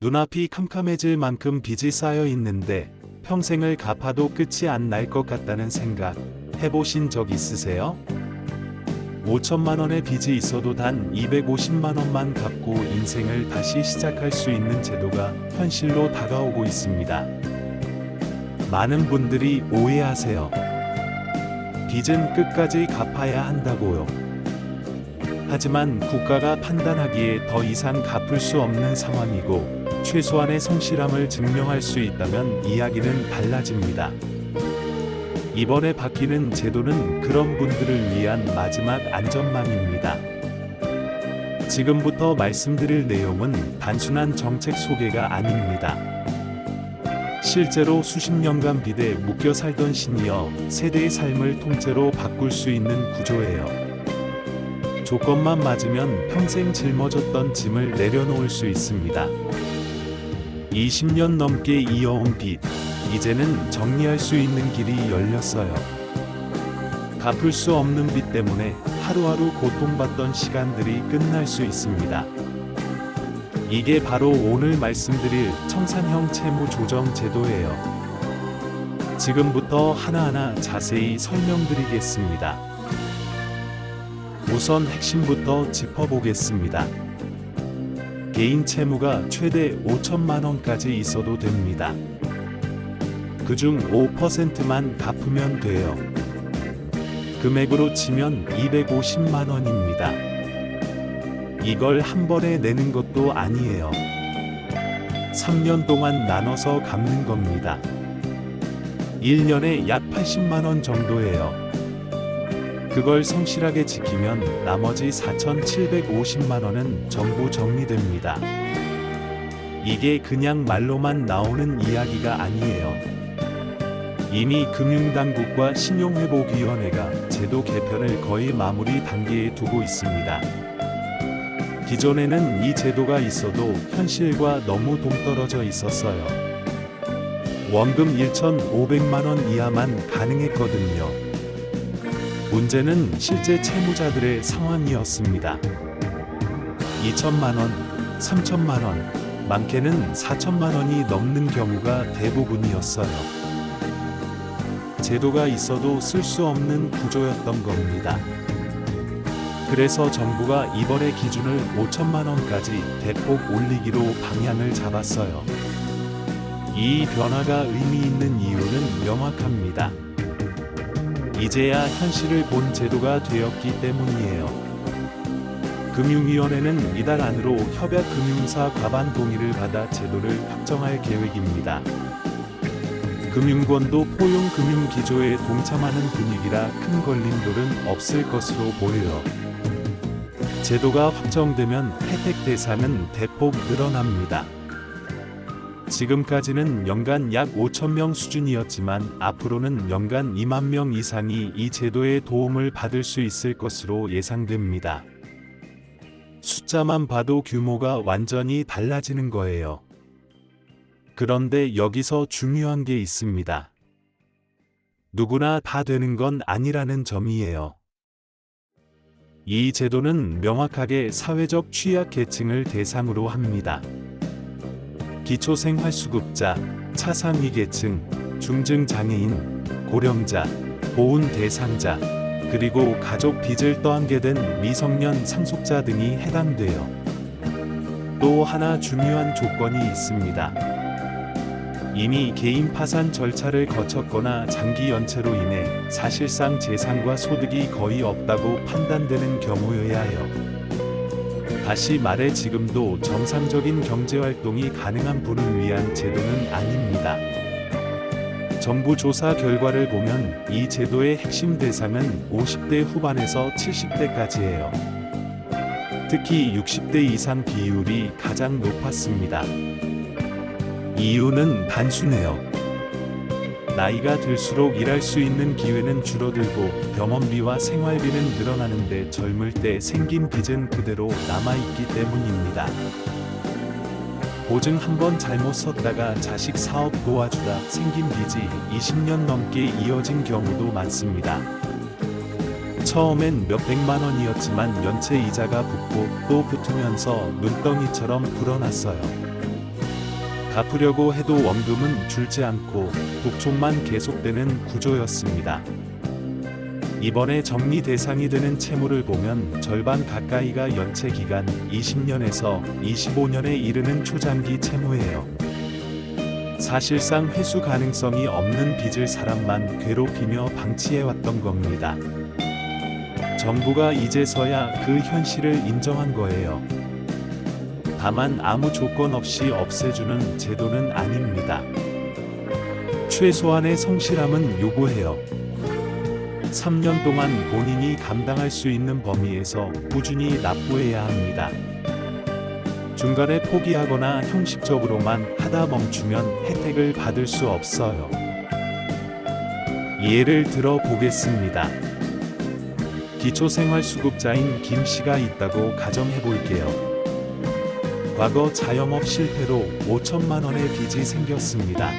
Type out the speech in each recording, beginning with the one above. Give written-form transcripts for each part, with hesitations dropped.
눈앞이 캄캄해질 만큼 빚이 쌓여 있는데 평생을 갚아도 끝이 안 날 것 같다는 생각 해보신 적 있으세요? 5천만 원의 빚이 있어도 단 250만 원만 갚고 인생을 다시 시작할 수 있는 제도가 현실로 다가오고 있습니다. 많은 분들이 오해하세요. 빚은 끝까지 갚아야 한다고요. 하지만 국가가 판단하기에 더 이상 갚을 수 없는 상황이고 최소한의 성실함을 증명할 수 있다면 이야기는 달라집니다. 이번에 바뀌는 제도는 그런 분들을 위한 마지막 안전망입니다. 지금부터 말씀드릴 내용은 단순한 정책 소개가 아닙니다. 실제로 수십 년간 빚에 묶여 살던 시니어 세대의 삶을 통째로 바꿀 수 있는 구조예요. 조건만 맞으면 평생 짊어졌던 짐을 내려놓을 수 있습니다. 20년 넘게 이어온 빚, 이제는 정리할 수 있는 길이 열렸어요. 갚을 수 없는 빚 때문에 하루하루 고통받던 시간들이 끝날 수 있습니다. 이게 바로 오늘 말씀드릴 청산형 채무 조정 제도예요. 지금부터 하나하나 자세히 설명드리겠습니다. 우선 핵심부터 짚어보겠습니다. 개인 채무가 최대 5천만 원까지 있어도 됩니다. 그중 5%만 갚으면 돼요. 금액으로 치면 250만 원입니다. 이걸 한 번에 내는 것도 아니에요. 3년 동안 나눠서 갚는 겁니다. 1년에 약 80만 원 정도예요. 그걸 성실하게 지키면 나머지 4,750만 원은 전부 정리됩니다. 이게 그냥 말로만 나오는 이야기가 아니에요. 이미 금융당국과 신용회복위원회가 제도 개편을 거의 마무리 단계에 두고 있습니다. 기존에는 이 제도가 있어도 현실과 너무 동떨어져 있었어요. 원금 1,500만 원 이하만 가능했거든요. 문제는 실제 채무자들의 상황이었습니다. 2천만 원, 3천만 원, 많게는 4천만 원이 넘는 경우가 대부분이었어요. 제도가 있어도 쓸 수 없는 구조였던 겁니다. 그래서 정부가 이번에 기준을 5천만 원까지 대폭 올리기로 방향을 잡았어요. 이 변화가 의미 있는 이유는 명확합니다. 이제야 현실을 본 제도가 되었기 때문이에요. 금융위원회는 이달 안으로 협약금융사 과반 동의를 받아 제도를 확정할 계획입니다. 금융권도 포용금융기조에 동참하는 분위기라 큰 걸림돌은 없을 것으로 보여요. 제도가 확정되면 혜택 대상은 대폭 늘어납니다. 지금까지는 연간 약 5천 명 수준이었지만 앞으로는 연간 2만 명 이상이 이 제도의 도움을 받을 수 있을 것으로 예상됩니다. 숫자만 봐도 규모가 완전히 달라지는 거예요. 그런데 여기서 중요한 게 있습니다. 누구나 다 되는 건 아니라는 점이에요. 이 제도는 명확하게 사회적 취약계층을 대상으로 합니다. 기초생활수급자, 차상위계층, 중증장애인, 고령자, 보훈 대상자, 그리고 가족 빚을 떠안게 된 미성년 상속자 등이 해당돼요. 또 하나 중요한 조건이 있습니다. 이미 개인 파산 절차를 거쳤거나 장기 연체로 인해 사실상 재산과 소득이 거의 없다고 판단되는 경우여야 해요. 다시 말해 지금도 정상적인 경제활동이 가능한 분을 위한 제도는 아닙니다. 정부 조사 결과를 보면 이 제도의 핵심 대상은 50대 후반에서 70대까지예요. 특히 60대 이상 비율이 가장 높았습니다. 이유는 단순해요. 나이가 들수록 일할 수 있는 기회는 줄어들고 병원비와 생활비는 늘어나는데 젊을 때 생긴 빚은 그대로 남아있기 때문입니다. 보증 한번 잘못 섰다가 자식 사업 도와주다 생긴 빚이 20년 넘게 이어진 경우도 많습니다. 처음엔 몇백만 원이었지만 연체 이자가 붙고 또 붙으면서 눈덩이처럼 불어났어요. 갚으려고 해도 원금은 줄지 않고 독촉만 계속되는 구조였습니다. 이번에 정리 대상이 되는 채무를 보면 절반 가까이가 연체 기간 20년에서 25년에 이르는 초장기 채무예요. 사실상 회수 가능성이 없는 빚을 사람만 괴롭히며 방치해왔던 겁니다. 정부가 이제서야 그 현실을 인정한 거예요. 다만 아무 조건 없이 없애주는 제도는 아닙니다. 최소한의 성실함은 요구해요. 3년 동안 본인이 감당할 수 있는 범위에서 꾸준히 납부해야 합니다. 중간에 포기하거나 형식적으로만 하다 멈추면 혜택을 받을 수 없어요. 예를 들어 보겠습니다. 기초생활수급자인 김 씨가 있다고 가정해 볼게요. 과거 자영업 실패로 5천만 원의 빚이 생겼습니다.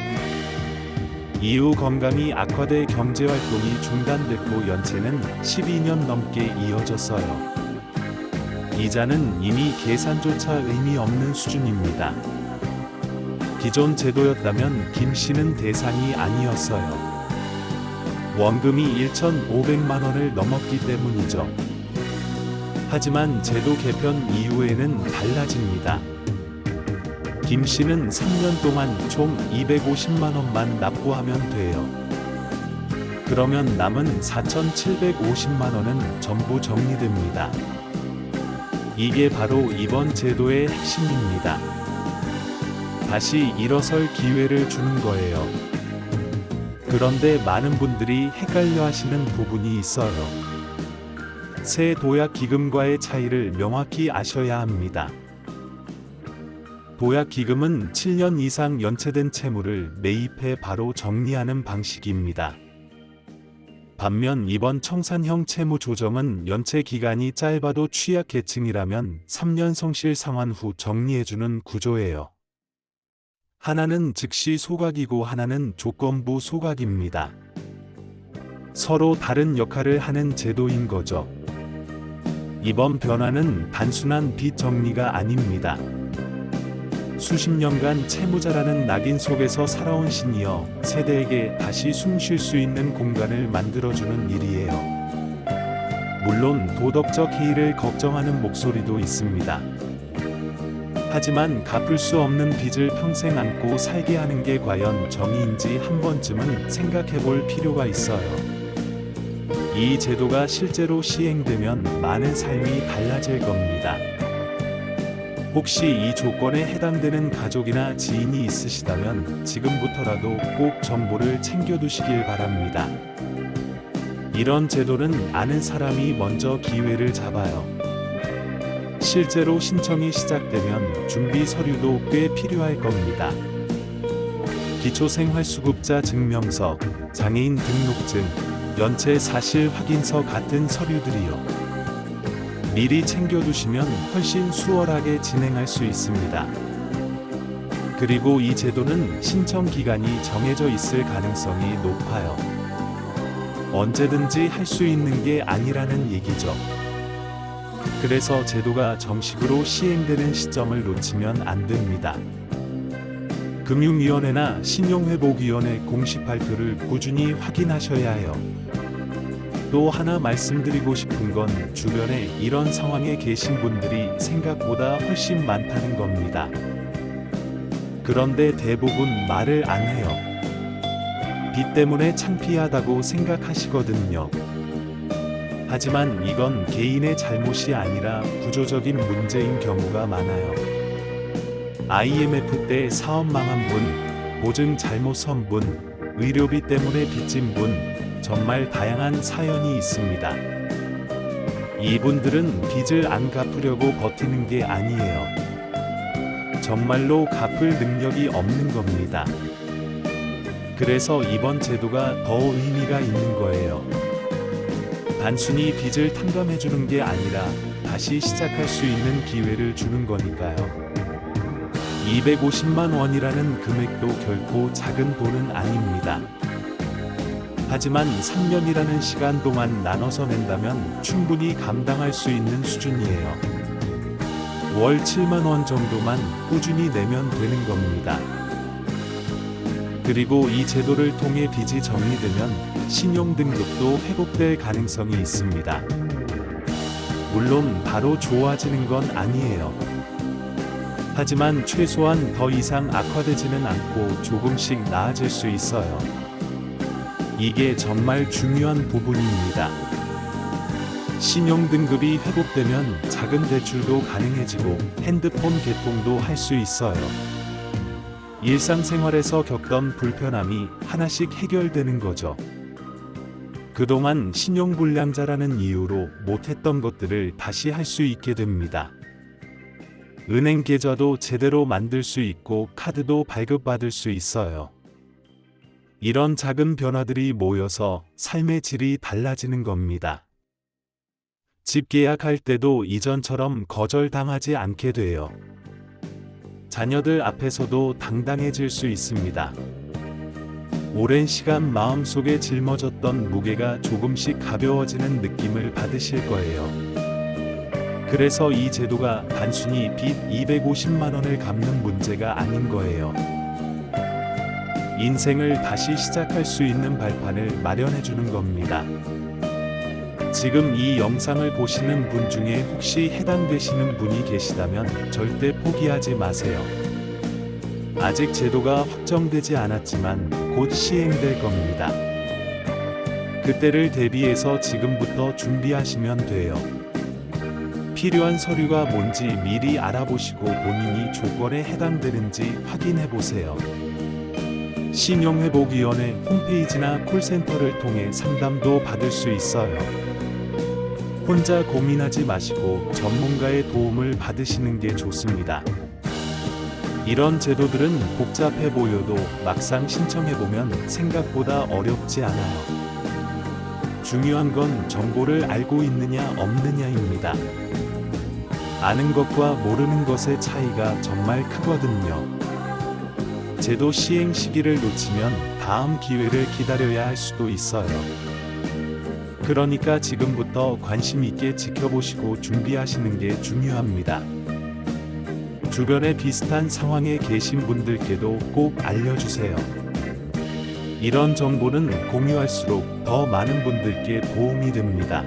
이후 건강이 악화돼 경제활동이 중단됐고 연체는 12년 넘게 이어졌어요. 이자는 이미 계산조차 의미 없는 수준입니다. 기존 제도였다면 김 씨는 대상이 아니었어요. 원금이 1,500만 원을 넘었기 때문이죠. 하지만 제도 개편 이후에는 달라집니다. 김 씨는 3년 동안 총 250만 원만 납부하면 돼요. 그러면 남은 4,750만 원은 전부 정리됩니다. 이게 바로 이번 제도의 핵심입니다. 다시 일어설 기회를 주는 거예요. 그런데 많은 분들이 헷갈려 하시는 부분이 있어요. 새 도약기금과의 차이를 명확히 아셔야 합니다. 도약기금은 7년 이상 연체된 채무를 매입해 바로 정리하는 방식입니다. 반면 이번 청산형 채무 조정은 연체 기간이 짧아도 취약계층이라면 3년 성실 상환 후 정리해주는 구조예요. 하나는 즉시 소각이고 하나는 조건부 소각입니다. 서로 다른 역할을 하는 제도인 거죠. 이번 변화는 단순한 빚 정리가 아닙니다. 수십 년간 채무자라는 낙인 속에서 살아온 시니어 세대에게 다시 숨 쉴 수 있는 공간을 만들어주는 일이에요. 물론 도덕적 해이를 걱정하는 목소리도 있습니다. 하지만 갚을 수 없는 빚을 평생 안고 살게 하는 게 과연 정의인지 한 번쯤은 생각해 볼 필요가 있어요. 이 제도가 실제로 시행되면 많은 삶이 달라질 겁니다. 혹시 이 조건에 해당되는 가족이나 지인이 있으시다면 지금부터라도 꼭 정보를 챙겨두시길 바랍니다. 이런 제도는 아는 사람이 먼저 기회를 잡아요. 실제로 신청이 시작되면 준비 서류도 꽤 필요할 겁니다. 기초생활수급자 증명서, 장애인 등록증, 연체 사실 확인서 같은 서류들이요. 미리 챙겨두시면 훨씬 수월하게 진행할 수 있습니다. 그리고 이 제도는 신청 기간이 정해져 있을 가능성이 높아요. 언제든지 할 수 있는 게 아니라는 얘기죠. 그래서 제도가 정식으로 시행되는 시점을 놓치면 안 됩니다. 금융위원회나 신용회복위원회 공식 발표를 꾸준히 확인하셔야 해요. 또 하나 말씀드리고 싶은 건 주변에 이런 상황에 계신 분들이 생각보다 훨씬 많다는 겁니다. 그런데 대부분 말을 안 해요. 빚 때문에 창피하다고 생각하시거든요. 하지만 이건 개인의 잘못이 아니라 구조적인 문제인 경우가 많아요. IMF 때 사업 망한 분, 보증 잘못 선 분, 의료비 때문에 빚진 분, 정말 다양한 사연이 있습니다. 이분들은 빚을 안 갚으려고 버티는 게 아니에요. 정말로 갚을 능력이 없는 겁니다. 그래서 이번 제도가 더 의미가 있는 거예요. 단순히 빚을 탕감해주는 게 아니라 다시 시작할 수 있는 기회를 주는 거니까요. 250만 원이라는 금액도 결코 작은 돈은 아닙니다. 하지만 3년이라는 시간 동안 나눠서 낸다면 충분히 감당할 수 있는 수준이에요. 월 7만 원 정도만 꾸준히 내면 되는 겁니다. 그리고 이 제도를 통해 빚이 정리되면 신용등급도 회복될 가능성이 있습니다. 물론 바로 좋아지는 건 아니에요. 하지만 최소한 더 이상 악화되지는 않고 조금씩 나아질 수 있어요. 이게 정말 중요한 부분입니다. 신용등급이 회복되면 작은 대출도 가능해지고 핸드폰 개통도 할 수 있어요. 일상생활에서 겪던 불편함이 하나씩 해결되는 거죠. 그동안 신용불량자라는 이유로 못했던 것들을 다시 할 수 있게 됩니다. 은행 계좌도 제대로 만들 수 있고 카드도 발급받을 수 있어요. 이런 작은 변화들이 모여서 삶의 질이 달라지는 겁니다. 집 계약할 때도 이전처럼 거절당하지 않게 돼요. 자녀들 앞에서도 당당해질 수 있습니다. 오랜 시간 마음속에 짊어졌던 무게가 조금씩 가벼워지는 느낌을 받으실 거예요. 그래서 이 제도가 단순히 빚 250만 원을 갚는 문제가 아닌 거예요. 인생을 다시 시작할 수 있는 발판을 마련해 주는 겁니다. 지금 이 영상을 보시는 분 중에 혹시 해당되시는 분이 계시다면 절대 포기하지 마세요. 아직 제도가 확정되지 않았지만 곧 시행될 겁니다. 그때를 대비해서 지금부터 준비하시면 돼요. 필요한 서류가 뭔지 미리 알아보시고 본인이 조건에 해당되는지 확인해 보세요. 신용회복위원회 홈페이지나 콜센터를 통해 상담도 받을 수 있어요. 혼자 고민하지 마시고 전문가의 도움을 받으시는 게 좋습니다. 이런 제도들은 복잡해 보여도 막상 신청해보면 생각보다 어렵지 않아요. 중요한 건 정보를 알고 있느냐 없느냐입니다. 아는 것과 모르는 것의 차이가 정말 크거든요. 제도 시행 시기를 놓치면 다음 기회를 기다려야 할 수도 있어요. 그러니까 지금부터 관심 있게 지켜보시고 준비하시는 게 중요합니다. 주변에 비슷한 상황에 계신 분들께도 꼭 알려주세요. 이런 정보는 공유할수록 더 많은 분들께 도움이 됩니다.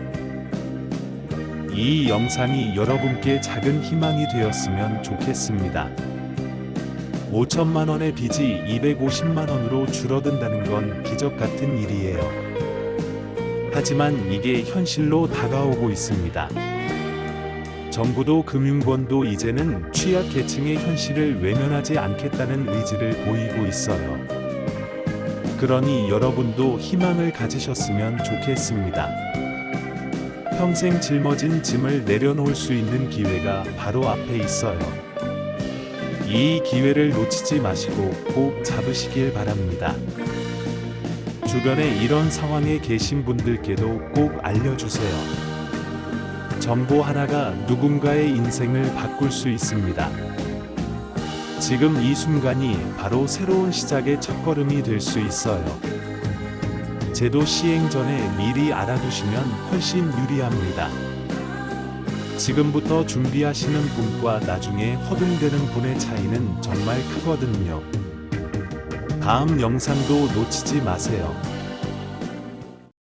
이 영상이 여러분께 작은 희망이 되었으면 좋겠습니다. 5천만 원의 빚이 250만 원으로 줄어든다는 건 기적 같은 일이에요. 하지만 이게 현실로 다가오고 있습니다. 정부도 금융권도 이제는 취약계층의 현실을 외면하지 않겠다는 의지를 보이고 있어요. 그러니 여러분도 희망을 가지셨으면 좋겠습니다. 평생 짊어진 짐을 내려놓을 수 있는 기회가 바로 앞에 있어요. 이 기회를 놓치지 마시고 꼭 잡으시길 바랍니다. 주변에 이런 상황에 계신 분들께도 꼭 알려주세요. 정보 하나가 누군가의 인생을 바꿀 수 있습니다. 지금 이 순간이 바로 새로운 시작의 첫걸음이 될 수 있어요. 제도 시행 전에 미리 알아두시면 훨씬 유리합니다. 지금부터 준비하시는 분과 나중에 허둥대는 분의 차이는 정말 크거든요. 다음 영상도 놓치지 마세요.